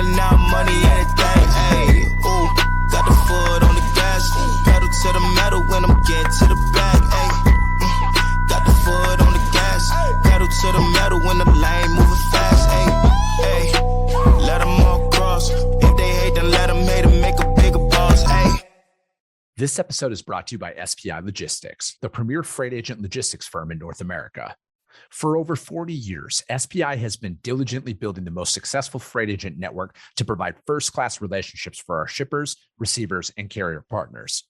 running out of money, anything, ayy. Ooh, got the foot on the gas, pedal to the metal when I'm getting to the back, ayy. Got the foot on the gas, pedal to the metal when the lane moving fast, ayy. Ayy, let them all cross. If they hate, then let them hate and make a bigger boss, ayy. This episode is brought to you by SPI Logistics, the premier freight agent logistics firm in North America. For over 40 years, SPI has been diligently building the most successful freight agent network to provide first-class relationships for our shippers, receivers, and carrier partners.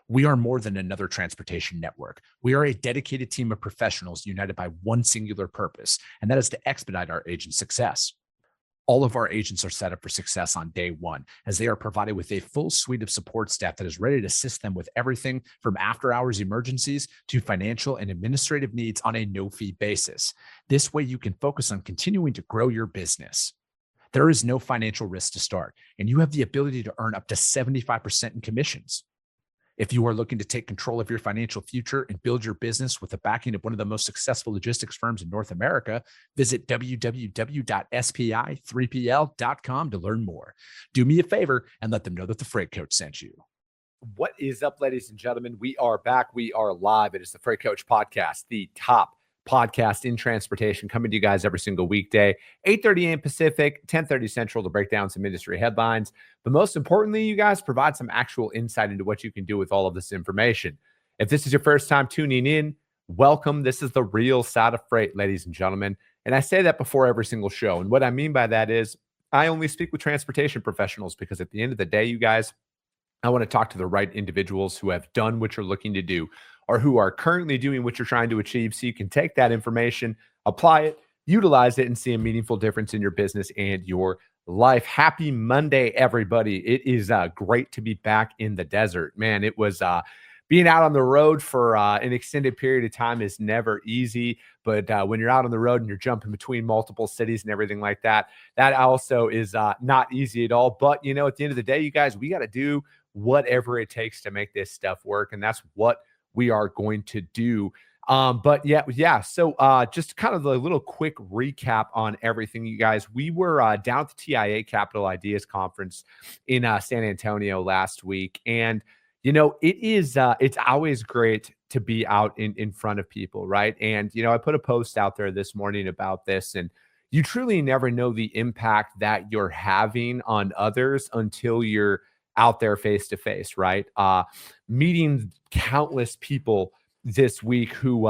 We are more than another transportation network. We are a dedicated team of professionals united by one singular purpose, and that is to expedite our agents' success. All of our agents are set up for success on day one, as they are provided with a full suite of support staff that is ready to assist them with everything from after-hours emergencies to financial and administrative needs on a no-fee basis. This way, you can focus on continuing to grow your business. There is no financial risk to start, and you have the ability to earn up to 75% in commissions. If you are looking to take control of your financial future and build your business with the backing of one of the most successful logistics firms in North America, visit www.spi3pl.com to learn more. Do me a favor and let them know that the Freight Coach sent you. What is up, ladies and gentlemen? We are back. We are live. It is the Freight Coach Podcast, the top podcast in transportation, coming to you guys every single weekday, 8:30 a.m. Pacific, 10:30 Central, to break down some industry headlines. But most importantly, you guys provide some actual insight into what you can do with all of this information. If this is your first time tuning in, welcome. This is the real side of freight, ladies and gentlemen. And I say that before every single show. And what I mean by that is I only speak with transportation professionals, because at the end of the day, you guys, I want to talk to the right individuals who have done what you're looking to do, or who are currently doing what you're trying to achieve, so you can take that information, apply it, utilize it, and see a meaningful difference in your business and your life. Happy Monday, everybody. It is great to be back in the desert. Man, it was being out on the road for an extended period of time is never easy. But when you're out on the road and you're jumping between multiple cities and everything like that, that also is not easy at all. But, you know, at the end of the day, you guys, we got to do whatever it takes to make this stuff work. And that's what we are going to do. But yeah. So just kind of a little quick recap on everything, you guys. We were down at the TIA Capital Ideas Conference in San Antonio last week. And, you know, it's always great to be out in front of people, right? And, you know, I put a post out there this morning about this, and you truly never know the impact that you're having on others until you're out there face to face, right? Meeting countless people this week who,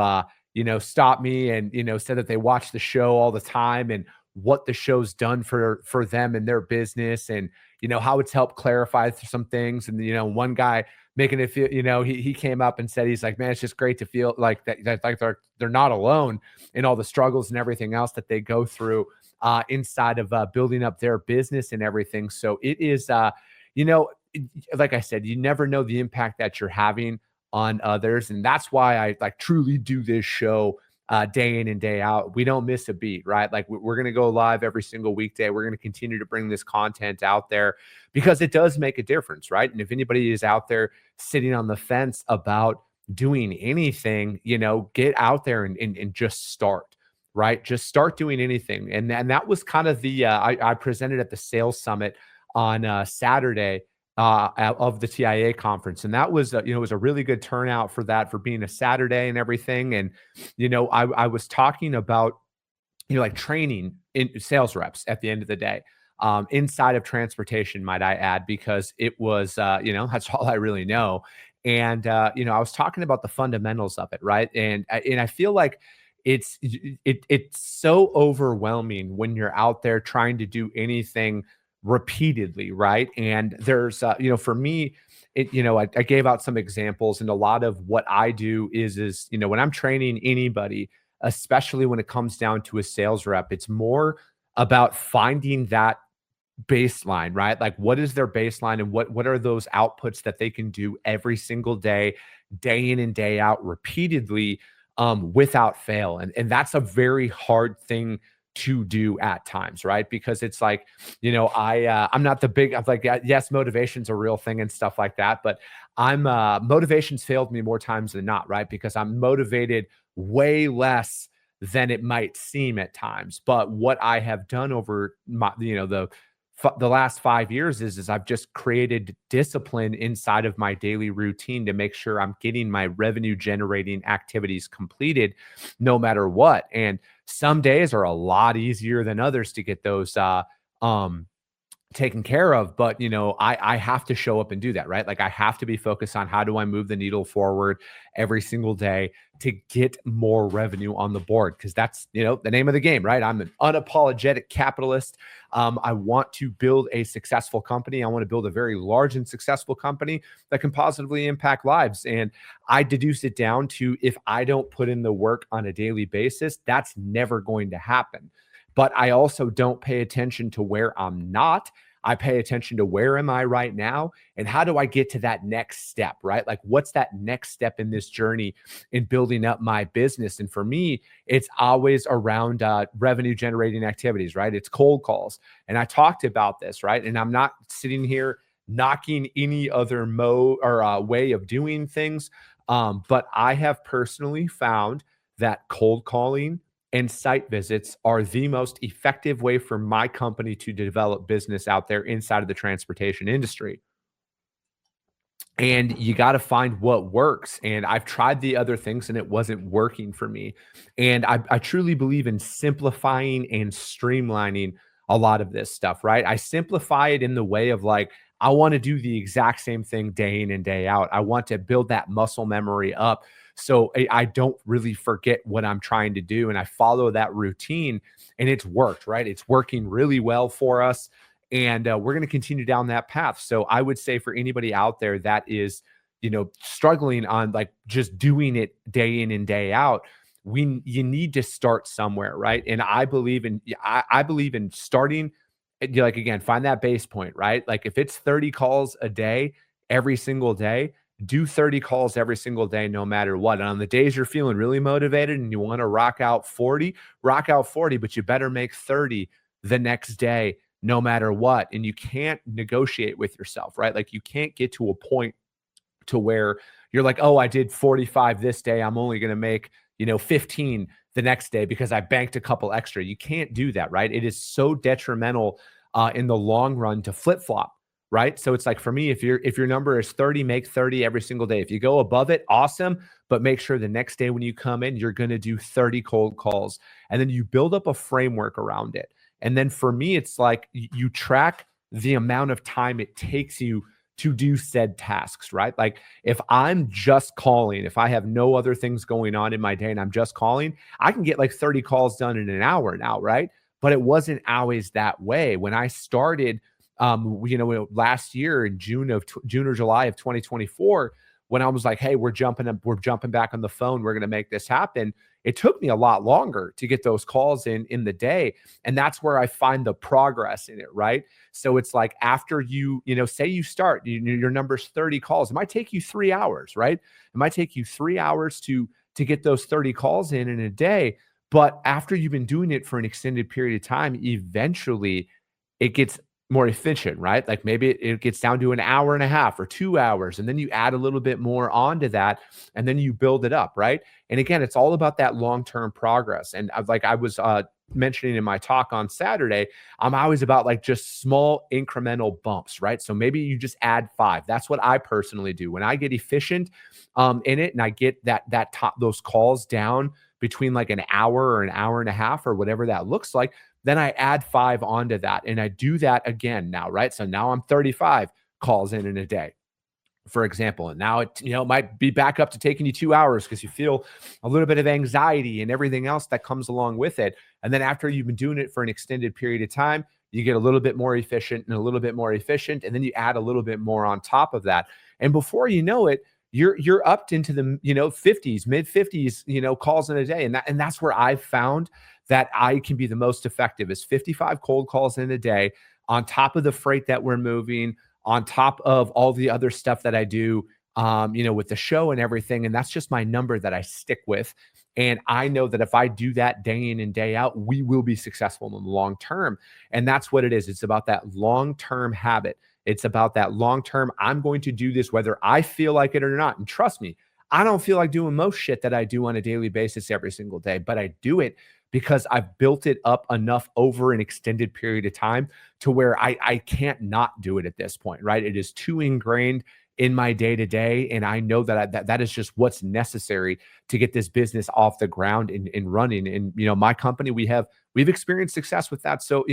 you know, stopped me and, you know, said that they watch the show all the time and what the show's done for them and their business, and, you know, how it's helped clarify some things. And, you know, one guy making it feel, you know, he came up and said, he's like, man, it's just great to feel like that like they're not alone in all the struggles and everything else that they go through inside of building up their business and everything. So it is, you know, like I said, you never know the impact that you're having on others. And that's why I like truly do this show day in and day out. We don't miss a beat, right? Like we're going to go live every single weekday. We're going to continue to bring this content out there because it does make a difference, right? And if anybody is out there sitting on the fence about doing anything, you know, get out there and just start, right? Just start doing anything. And that was kind of the, I presented at the Sales Summit on Saturday of the TIA conference. And that was, you know, it was a really good turnout for that, for being a Saturday and everything. And, you know, I was talking about, you know, like training in sales reps at the end of the day, inside of transportation, might I add, because it was, you know, that's all I really know. And, you know, I was talking about the fundamentals of it. Right. And I feel like it's so overwhelming when you're out there trying to do anything repeatedly, right? And there's, you know, for me, you know, I gave out some examples, and a lot of what I do is, you know, when I'm training anybody, especially when it comes down to a sales rep, it's more about finding that baseline, right? Like, what is their baseline, and what are those outputs that they can do every single day, day in and day out, repeatedly, without fail. And that's a very hard thing to do at times, right? Because it's like, you know, I'm not the big, I'm like, yes, motivation's a real thing and stuff like that, but motivation's failed me more times than not, right? Because I'm motivated way less than it might seem at times. But what I have done over my, you know, the the last 5 years is I've just created discipline inside of my daily routine to make sure I'm getting my revenue generating activities completed no matter what. And some days are a lot easier than others to get those taken care of, but I have to show up and do that, right? Like I have to be focused on how do I move the needle forward every single day to get more revenue on the board, because that's the name of the game, right? I'm an unapologetic capitalist. I want to build a successful company. I want to build a very large and successful company that can positively impact lives. And I deduce it down to, if I don't put in the work on a daily basis, that's never going to happen. But I also don't pay attention to where I'm not. I pay attention to where am I right now and how do I get to that next step, right? Like what's that next step in this journey in building up my business? And for me, it's always around revenue generating activities, right? It's cold calls. And I talked about this, right? And I'm not sitting here knocking any other way of doing things. But I have personally found that cold calling and site visits are the most effective way for my company to develop business out there inside of the transportation industry. And you got to find what works. And I've tried the other things and it wasn't working for me. And I truly believe in simplifying and streamlining a lot of this stuff, right? I simplify it in the way of like, I want to do the exact same thing day in and day out. I want to build that muscle memory up so I don't really forget what I'm trying to do. And I follow that routine and it's worked, right? It's working really well for us. And we're going to continue down that path. So I would say for anybody out there that is, struggling on like just doing it day in and day out, you need to start somewhere, right? And I believe in starting, like, again, find that base point, right? Like if it's 30 calls a day, every single day, do 30 calls every single day, no matter what. And on the days you're feeling really motivated and you want to rock out 40, but you better make 30 the next day, no matter what. And you can't negotiate with yourself, right? Like you can't get to a point to where you're like, oh, I did 45 this day, I'm only going to make, 15 the next day because I banked a couple extra. You can't do that, right? It is so detrimental in the long run to flip-flop. Right. So it's like for me, if your number is 30, make 30 every single day. If you go above it, awesome. But make sure the next day when you come in, you're going to do 30 cold calls and then you build up a framework around it. And then for me, it's like you track the amount of time it takes you to do said tasks, right? Like if I'm just calling, if I have no other things going on in my day and I'm just calling, I can get like 30 calls done in an hour now, right? But it wasn't always that way. When I started, last year in June or July of 2024, when I was like, hey, we're jumping back on the phone, we're going to make this happen. It took me a lot longer to get those calls in the day. And that's where I find the progress in it, right? So it's like after say you start, your number's 30 calls. It might take you 3 hours, right? It might take you 3 hours to get those 30 calls in a day. But after you've been doing it for an extended period of time, eventually it gets more efficient, right? Like maybe it gets down to an hour and a half or 2 hours, and then you add a little bit more onto that, and then you build it up, right? And again, it's all about that long-term progress. And I was mentioning in my talk on Saturday, I'm always about like just small incremental bumps, right? So maybe you just add 5. That's what I personally do. When I get efficient in it and I get those calls down between like an hour or an hour and a half or whatever that looks like, then I add 5 onto that. And I do that again now, right? So now I'm 35 calls in a day, for example. And now it might be back up to taking you 2 hours because you feel a little bit of anxiety and everything else that comes along with it. And then after you've been doing it for an extended period of time, you get a little bit more efficient and a little bit more efficient. And then you add a little bit more on top of that. And before you know it, you're up into the, 50s, mid 50s, calls in a day. And that's where I've found that I can be the most effective is 55 cold calls in a day on top of the freight that we're moving, on top of all the other stuff that I do, with the show and everything. And that's just my number that I stick with. And I know that if I do that day in and day out, we will be successful in the long term. And that's what it is. It's about that long-term habit. It's about that long-term, I'm going to do this whether I feel like it or not. And trust me, I don't feel like doing most shit that I do on a daily basis every single day, but I do it because I've built it up enough over an extended period of time to where I can't not do it at this point, right? It is too ingrained in my day to day, and I know that that is just what's necessary to get this business off the ground and running. And my company, we've experienced success with that. So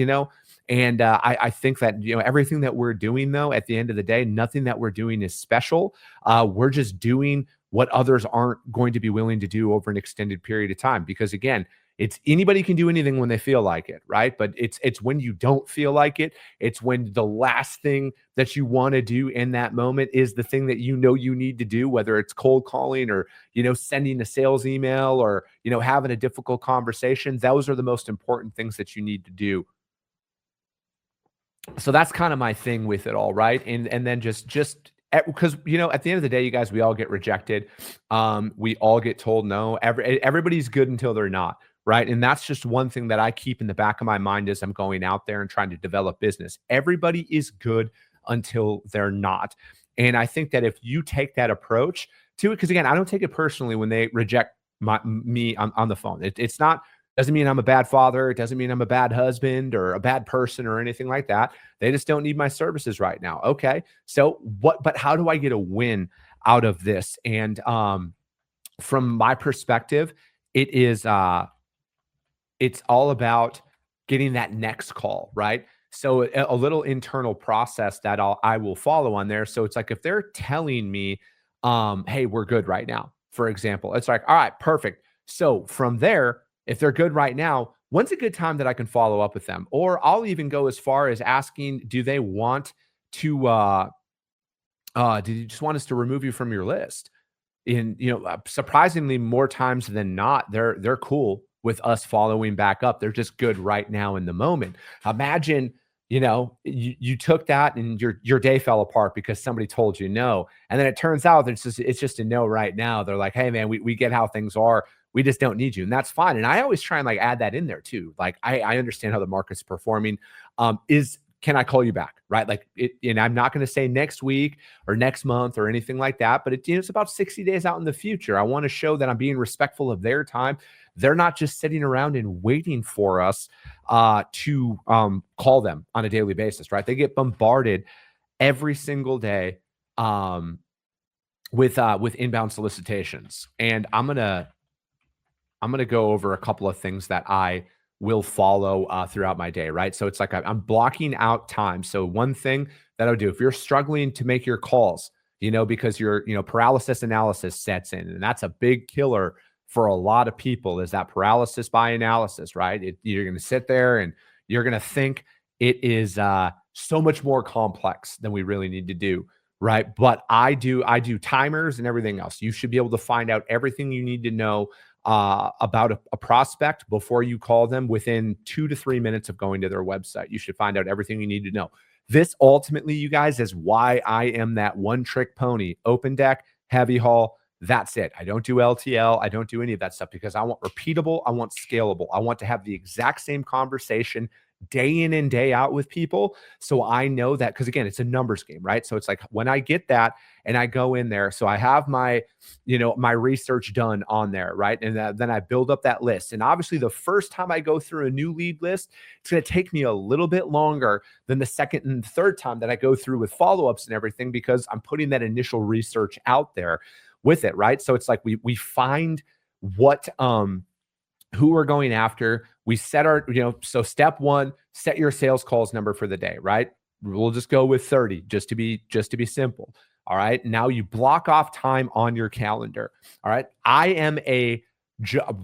and I think that everything that we're doing, though, at the end of the day, nothing that we're doing is special. We're just doing what others aren't going to be willing to do over an extended period of time. Because again, it's anybody can do anything when they feel like it, right? But it's when you don't feel like it. It's when the last thing that you want to do in that moment is the thing that you need to do, whether it's cold calling or sending a sales email or having a difficult conversation. Those are the most important things that you need to do. So that's kind of my thing with it all, right? And then just because at the end of the day, you guys, we all get rejected. We all get told no. Everybody's good until they're not. Right. And that's just one thing that I keep in the back of my mind as I'm going out there and trying to develop business. Everybody is good until they're not. And I think that if you take that approach to it, because again, I don't take it personally when they reject me on the phone. It's not, doesn't mean I'm a bad father. It doesn't mean I'm a bad husband or a bad person or anything like that. They just don't need my services right now. Okay. So but how do I get a win out of this? And from my perspective, it is, it's all about getting that next call, right? So a little internal process that I will follow on there. So it's like if they're telling me, hey, we're good right now, for example, it's like, all right, perfect. So from there, if they're good right now, when's a good time that I can follow up with them? Or I'll even go as far as asking, do they want to, do you just want us to remove you from your list? Surprisingly more times than not, they're cool with us following back up. They're just good right now in the moment. Imagine, you took that and your day fell apart because somebody told you no. And then it turns out that it's just a no right now. They're like, hey man, we get how things are. We just don't need you. And that's fine. And I always try and like add that in there too. Like I understand how the market's performing. Can I call you back? Right. Like and I'm not going to say next week or next month or anything like that, but it's about 60 days out in the future. I want to show that I'm being respectful of their time. They're not just sitting around and waiting for us to call them on a daily basis, right? They get bombarded every single day with inbound solicitations. And I'm gonna go over a couple of things that I will follow throughout my day, right? So it's like I'm blocking out time. So one thing that I would do, if you're struggling to make your calls, because your paralysis analysis sets in, and that's a big killer for a lot of people, is that paralysis by analysis, right? You're going to sit there and you're going to think it is so much more complex than we really need to do, right? But I do timers and everything else. You should be able to find out everything you need to know about a prospect before you call them within 2 to 3 minutes of going to their website. You should find out everything you need to know. This ultimately, you guys, is why I am that one trick pony. Open deck, heavy haul. That's it. I don't do LTL. I don't do any of that stuff because I want repeatable. I want scalable. I want to have the exact same conversation day in and day out with people. So I know that, because again, it's a numbers game, right? So it's like when I get that and I go in there, so I have my, my research done on there, right? And then I build up that list. And obviously the first time I go through a new lead list, it's going to take me a little bit longer than the second and third time that I go through with follow-ups and everything, because I'm putting that initial research out there with it, right? So it's like we find what who we're going after. We set our, so step one, set your sales calls number for the day, right? We'll just go with 30 just to be simple. All right. Now you block off time on your calendar. All right. I am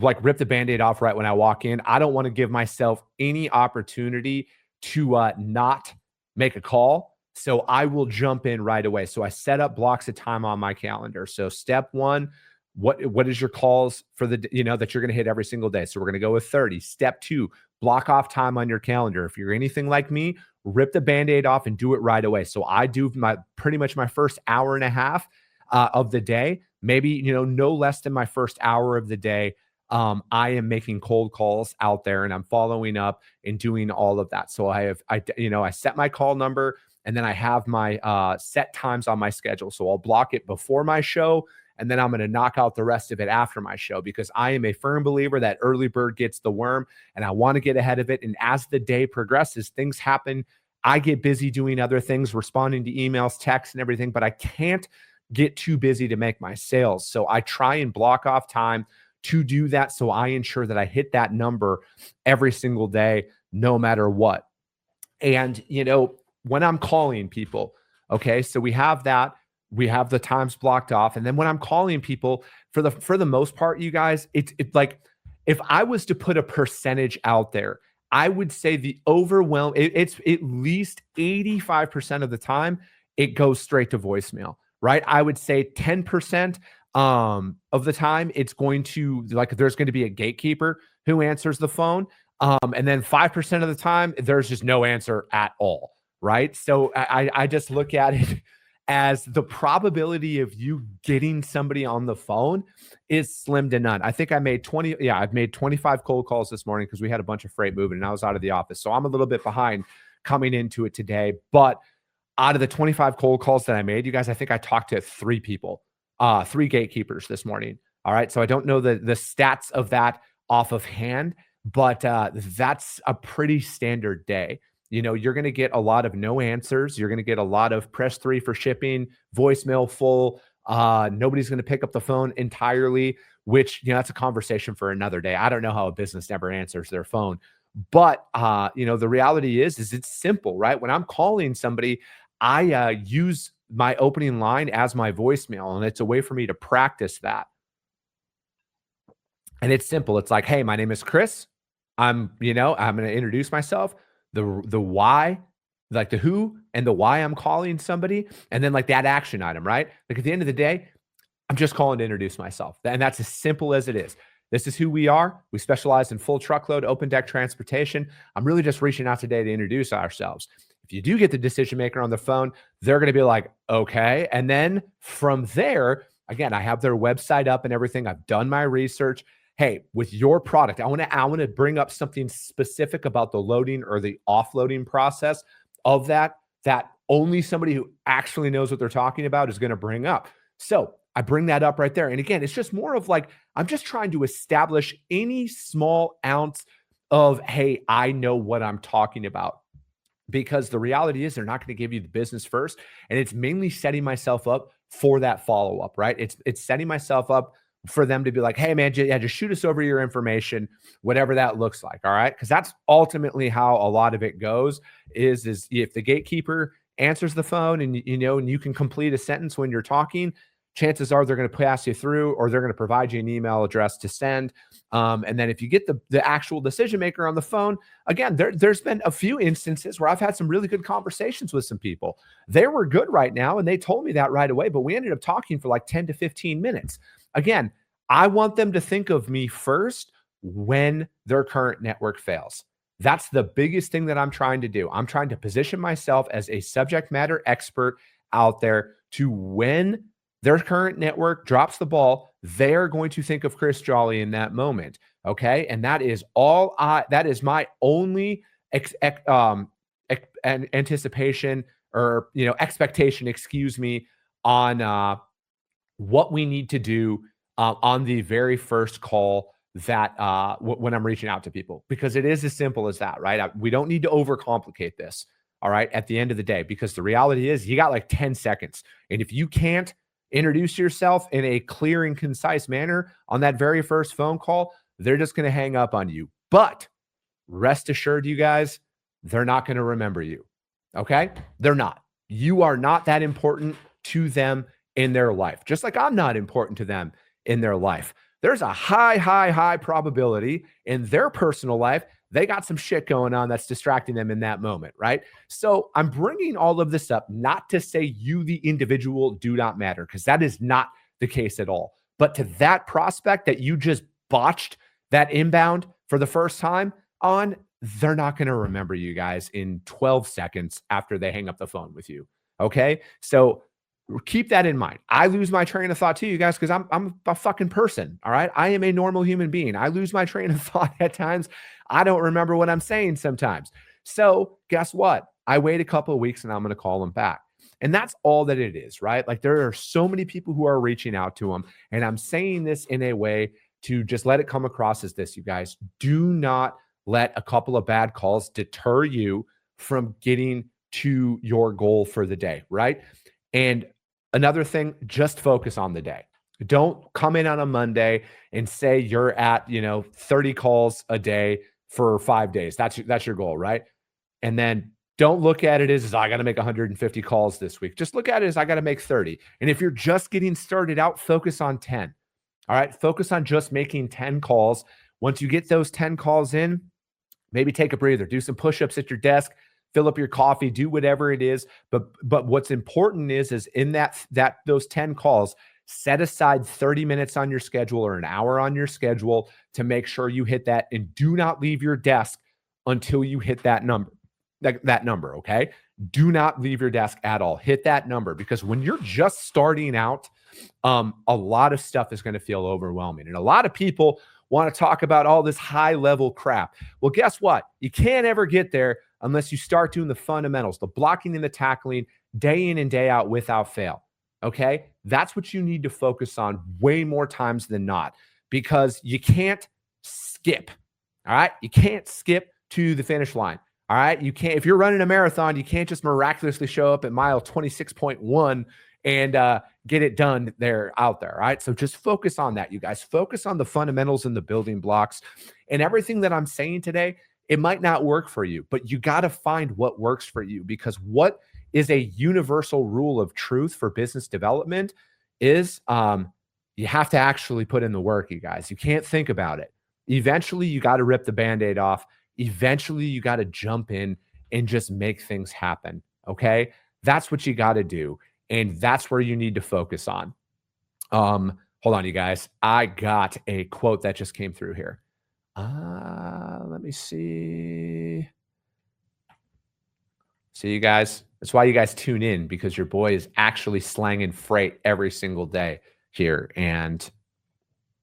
like rip the Band-Aid off right when I walk in. I don't want to give myself any opportunity to not make a call. So I will jump in right away. So I set up blocks of time on my calendar. So step one, what is your calls for the, that you're going to hit every single day? So we're going to go with 30. Step two, block off time on your calendar. If you're anything like me, rip the Band-Aid off and do it right away. So I do pretty much my first hour and a half of the day, maybe, no less than my first hour of the day. I am making cold calls out there and I'm following up and doing all of that. So I set my call number, and then I have my set times on my schedule. So I'll block it before my show and then I'm going to knock out the rest of it after my show, because I am a firm believer that early bird gets the worm, and I want to get ahead of it. And as the day progresses, things happen. I get busy doing other things, responding to emails, texts, and everything, but I can't get too busy to make my sales. So I try and block off time to do that. So I ensure that I hit that number every single day, no matter what. And, when I'm calling people, okay, so we have the times blocked off. And then when I'm calling people, for the most part, you guys, it's like, if I was to put a percentage out there, I would say the it's at least 85% of the time, it goes straight to voicemail, right? I would say 10% of the time, it's going to, like, there's going to be a gatekeeper who answers the phone. And then 5% of the time, there's just no answer at all, right? So I just look at it as the probability of you getting somebody on the phone is slim to none. I think I've made 25 cold calls this morning because we had a bunch of freight moving and I was out of the office. So I'm a little bit behind coming into it today. But out of the 25 cold calls that I made, you guys, I think I talked to 3 people, 3 gatekeepers this morning. All right. So I don't know the stats of that off of hand, but that's a pretty standard day. You're going to get a lot of no answers. You're going to get a lot of press 3 for shipping, voicemail full. Nobody's going to pick up the phone entirely, which, that's a conversation for another day. I don't know how a business never answers their phone. But, the reality is it's simple, right? When I'm calling somebody, I use my opening line as my voicemail, and it's a way for me to practice that. And it's simple. It's like, hey, my name is Chris. I'm going to introduce myself, the why, like the who and the why I'm calling somebody, and then like that action item, right? Like at the end of the day, I'm just calling to introduce myself. And that's as simple as it is. This is who we are. We specialize in full truckload, open deck transportation. I'm really just reaching out today to introduce ourselves. If you do get the decision maker on the phone, they're going to be like, okay. And then from there, again, I have their website up and everything. I've done my research. Hey, with your product, I want to bring up something specific about the loading or the offloading process of that only somebody who actually knows what they're talking about is going to bring up. So I bring that up right there. And again, it's just more of like, I'm just trying to establish any small ounce of, hey, I know what I'm talking about. Because the reality is they're not going to give you the business first. And it's mainly setting myself up for that follow-up, right? It's setting myself up for them to be like, hey, man, just shoot us over your information, whatever that looks like, all right? Because that's ultimately how a lot of it goes is if the gatekeeper answers the phone and, and you can complete a sentence when you're talking, chances are they're going to pass you through or they're going to provide you an email address to send. And then if you get the actual decision maker on the phone, again, there's been a few instances where I've had some really good conversations with some people. They were good right now, and they told me that right away, but we ended up talking for like 10 to 15 minutes. Again, I want them to think of me first when their current network fails. That's the biggest thing that I'm trying to do. I'm trying to position myself as a subject matter expert out there to when their current network drops the ball, they're going to think of Chris Jolly in that moment. Okay. And that is that is my only anticipation or, expectation, on what we need to do on the very first call that when I'm reaching out to people, because it is as simple as that, right? We don't need to overcomplicate this. All right. At the end of the day, because the reality is you got like 10 seconds. And if you can't introduce yourself in a clear and concise manner on that very first phone call, they're just going to hang up on you. But rest assured, you guys, they're not going to remember you. Okay. They're not. You are not that important to them in their life, just like I'm not important to them in their life. There's a high probability in their personal life they got some shit going on that's distracting them in that moment, right? So I'm bringing all of this up not to say you, the individual, do not matter, because that is not the case at all. But to that prospect that you just botched that inbound for the first time on, they're not going to remember you guys in 12 seconds after they hang up the phone with you. Okay. So keep that in mind. I lose my train of thought too, you guys, because I'm a fucking person. All right. I am a normal human being. I lose my train of thought at times. I don't remember what I'm saying sometimes. So guess what? I wait a couple of weeks and I'm going to call them back. And that's all that it is, right? Like there are so many people who are reaching out to them. And I'm saying this in a way to just let it come across as this, you guys. Do not let a couple of bad calls deter you from getting to your goal for the day, right? And another thing, just focus on the day. Don't come in on a Monday and say you're at, 30 calls a day for 5 days. That's your goal, right? And then don't look at it as I got to make 150 calls this week. Just look at it as I got to make 30. And if you're just getting started out, focus on 10. All right. Focus on just making 10 calls. Once you get those 10 calls in, maybe take a breather, do some push-ups at your desk, fill up your coffee, do whatever it is. But what's important is in those 10 calls, set aside 30 minutes on your schedule or an hour on your schedule to make sure you hit that, and do not leave your desk until you hit that number. That number, okay? Do not leave your desk at all. Hit that number, because when you're just starting out, a lot of stuff is going to feel overwhelming. And a lot of people want to talk about all this high level crap. Well, guess what? You can't ever get there unless you start doing the fundamentals, the blocking and the tackling day in and day out without fail. Okay? That's what you need to focus on way more times than not, because you can't skip. All right? You can't skip to the finish line. All right? You can't, if you're running a marathon, you can't just miraculously show up at mile 26.1 and get it done out there. All right. So just focus on that, you guys. Focus on the fundamentals and the building blocks. And everything that I'm saying today, it might not work for you, but you got to find what works for you, because what is a universal rule of truth for business development is you have to actually put in the work, you guys. You can't think about it. Eventually, you got to rip the Band-Aid off. Eventually, you got to jump in and just make things happen. Okay. That's what you got to do. And that's where you need to focus on. Hold on, you guys. I got a quote that just came through here. Let me see. See, you guys, that's why you guys tune in, because your boy is actually slanging freight every single day here. And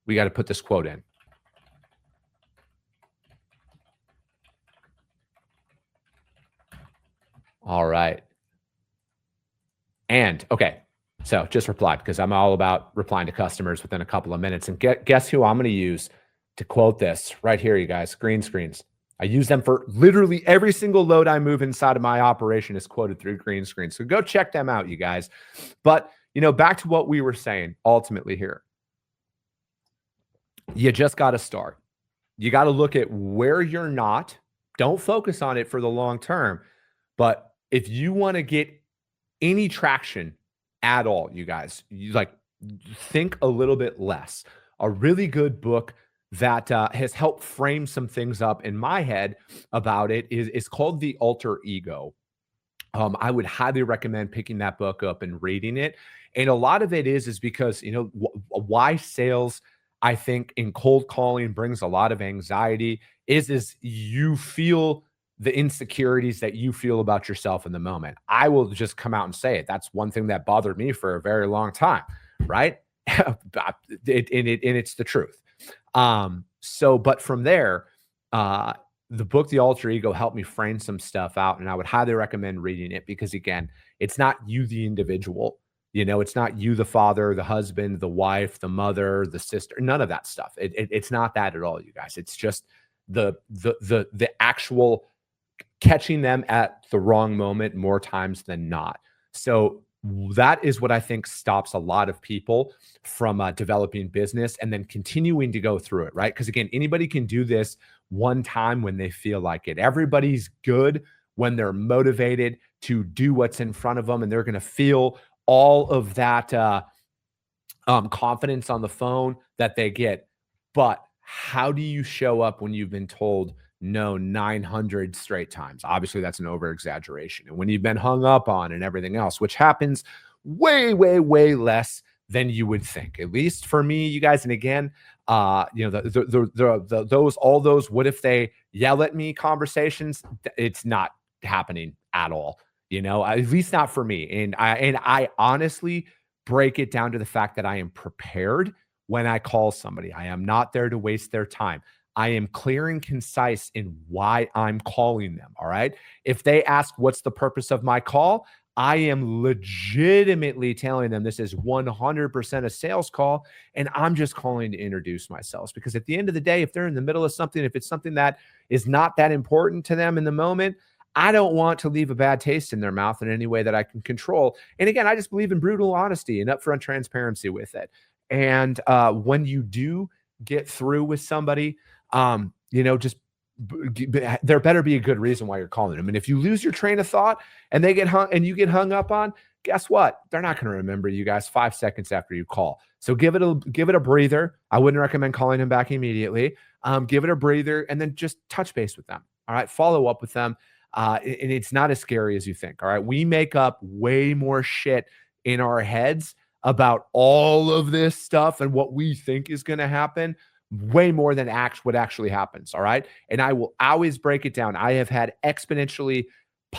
we got to put this quote in. All right. And okay, so just reply, because I'm all about replying to customers within a couple of minutes. And guess who I'm going to use to quote this right here, you guys? Green screens. I use them for literally every single load I move inside of my operation is quoted through green screens. So go check them out, you guys. But, back to what we were saying ultimately here. You just got to start. You got to look at where you're not. Don't focus on it for the long term. But if you want to get any traction at all, you guys, think a little bit less. A really good book that has helped frame some things up in my head about it is called The Alter Ego. I would highly recommend picking that book up and reading it. And a lot of it is because, why sales, I think, in cold calling brings a lot of anxiety is you feel the insecurities that you feel about yourself in the moment. I will just come out and say it. That's one thing that bothered me for a very long time, right? It's the truth. But from there, the book, The Alter Ego, helped me frame some stuff out, and I would highly recommend reading it, because again, it's not you, the individual, it's not you, the father, the husband, the wife, the mother, the sister, none of that stuff. It's not that at all, you guys. It's just the actual catching them at the wrong moment more times than not. So that is what I think stops a lot of people from developing business and then continuing to go through it, right? Because again, anybody can do this one time when they feel like it. Everybody's good when they're motivated to do what's in front of them, and they're going to feel all of that confidence on the phone that they get. But how do you show up when you've been told no 900 straight times? Obviously, that's an over exaggeration. And when you've been hung up on and everything else, which happens way, way, way less than you would think, at least for me, you guys. And again, all those what if they yell at me conversations, it's not happening at all, at least not for me. And I honestly break it down to the fact that I am prepared when I call somebody. I am not there to waste their time. I am clear and concise in why I'm calling them. All right. If they ask, what's the purpose of my call? I am legitimately telling them this is 100% a sales call, and I'm just calling to introduce myself. Because at the end of the day, if they're in the middle of something, if it's something that is not that important to them in the moment, I don't want to leave a bad taste in their mouth in any way that I can control. And again, I just believe in brutal honesty and upfront transparency with it. And when you do get through with somebody, just there better be a good reason why you're calling them. And if you lose your train of thought and they get hung up on, guess what? They're not going to remember you guys 5 seconds after you call. So give it a breather. I wouldn't recommend calling them back immediately. Give it a breather and then just touch base with them. All right. Follow up with them. And it's not as scary as you think. All right. We make up way more shit in our heads about all of this stuff and what we think is going to happen, way more than what actually happens. All right. And I will always break it down. I have had exponentially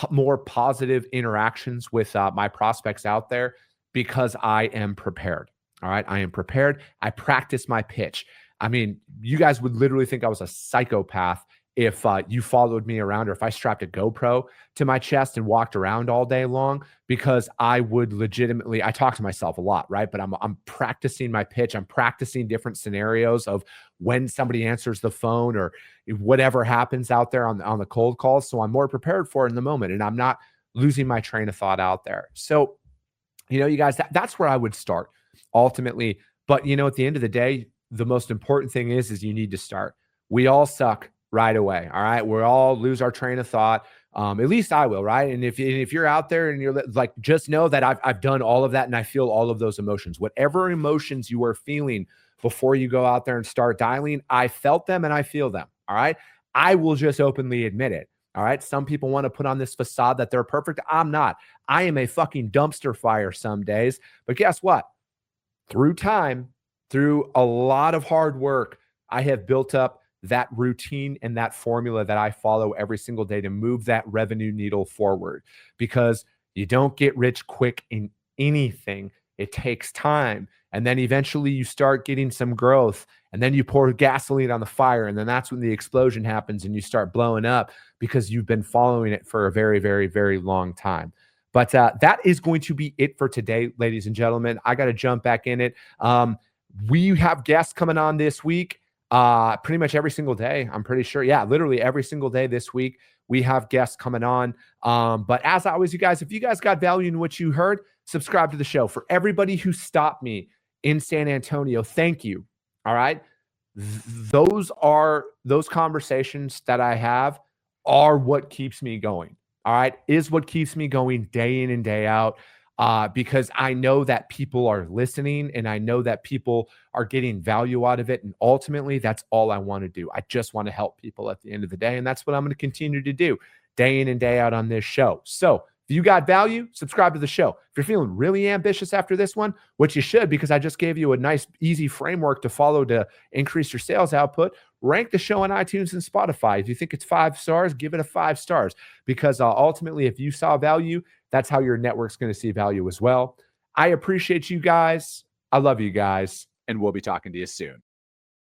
more positive interactions with my prospects out there because I am prepared. All right. I am prepared. I practice my pitch. I mean, you guys would literally think I was a psychopath if you followed me around, or if I strapped a GoPro to my chest and walked around all day long, because I would legitimately, I talk to myself a lot, right? But I'm practicing my pitch. I'm practicing different scenarios of when somebody answers the phone or whatever happens out there on the cold calls. So I'm more prepared for it in the moment, and I'm not losing my train of thought out there. So, you guys, that's where I would start ultimately. But, at the end of the day, the most important thing is you need to start. We all suck right away. All right. We all lose our train of thought. At least I will. Right. And if you're out there and you're like, just know that I've done all of that and I feel all of those emotions, whatever emotions you are feeling before you go out there and start dialing, I felt them and I feel them. All right. I will just openly admit it. All right. Some people want to put on this facade that they're perfect. I'm not. I am a fucking dumpster fire some days, but guess what? Through time, through a lot of hard work, I have built up that routine and that formula that I follow every single day to move that revenue needle forward, because you don't get rich quick in anything. It takes time. And then eventually you start getting some growth, and then you pour gasoline on the fire. And then that's when the explosion happens and you start blowing up because you've been following it for a very, very, very long time. But that is going to be it for today, ladies and gentlemen. I got to jump back in it. We have guests coming on this week. Pretty much every single day, I'm pretty sure. Yeah, literally every single day this week, we have guests coming on. But as always, you guys, if you guys got value in what you heard, subscribe to the show. For everybody who stopped me in San Antonio, thank you. All right. Those conversations that I have are what keeps me going. All right. Is what keeps me going day in and day out. Because I know that people are listening and I know that people are getting value out of it. And ultimately, that's all I want to do. I just want to help people at the end of the day. And that's what I'm going to continue to do day in and day out on this show. So if you got value, subscribe to the show. If you're feeling really ambitious after this one, which you should, because I just gave you a nice, easy framework to follow to increase your sales output, rank the show on iTunes and Spotify. If you think it's 5 stars, give it a 5 stars, because ultimately, if you saw value, that's how your network's going to see value as well. I appreciate you guys. I love you guys, and we'll be talking to you soon.